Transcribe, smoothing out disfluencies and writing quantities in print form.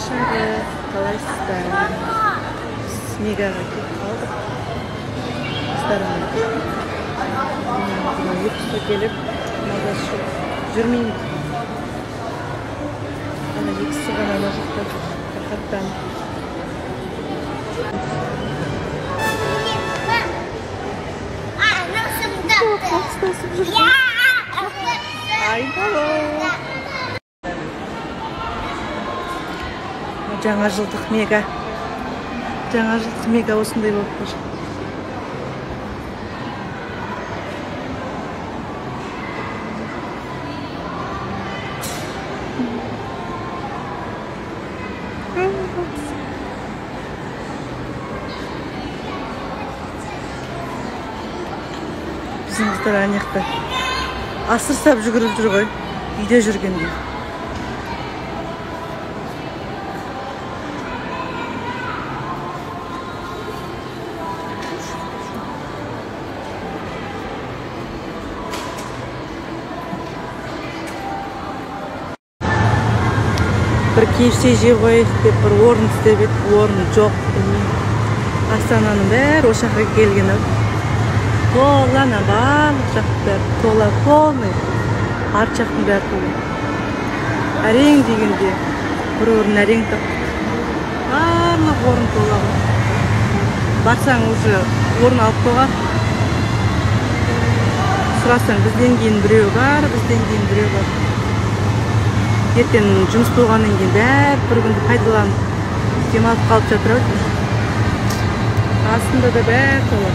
Барлықтарыңызға қалайсыздар? Мегаға келіп қалдық. Қыздарым епісті келіп, мазасы жүрмеймін. Ана екісі ғана ана жақта жүр. Рахаттан. Қоқыстасып жүрген. Айдалы. Жаңа жылдық мега. Жаңа жылдық мега осындай болып тұр. Біздің қыздар анаяқта асырсап жүгіріп жүр ғой, үйде жүргенде. Бір KFC жеп қояйық деп бір орын іздеп еді, орын жоқ. Астананың бәрі осы жаққа келген ау. Тола, барлық жақта тола, полный. Арт жақтың бәрі тола. Әрең дегенде бір орын әрең таптық. Барлық орын тола. Барсаң уже орын алып қойған. Сұрасаң бізден кейін біреу бар, бізден кейін біреу бар. Ертең жұмыс болғаннан кейін бәрі бір күнді пайдаланып демалып қалып жатыр ау. Астында да бәрі тола.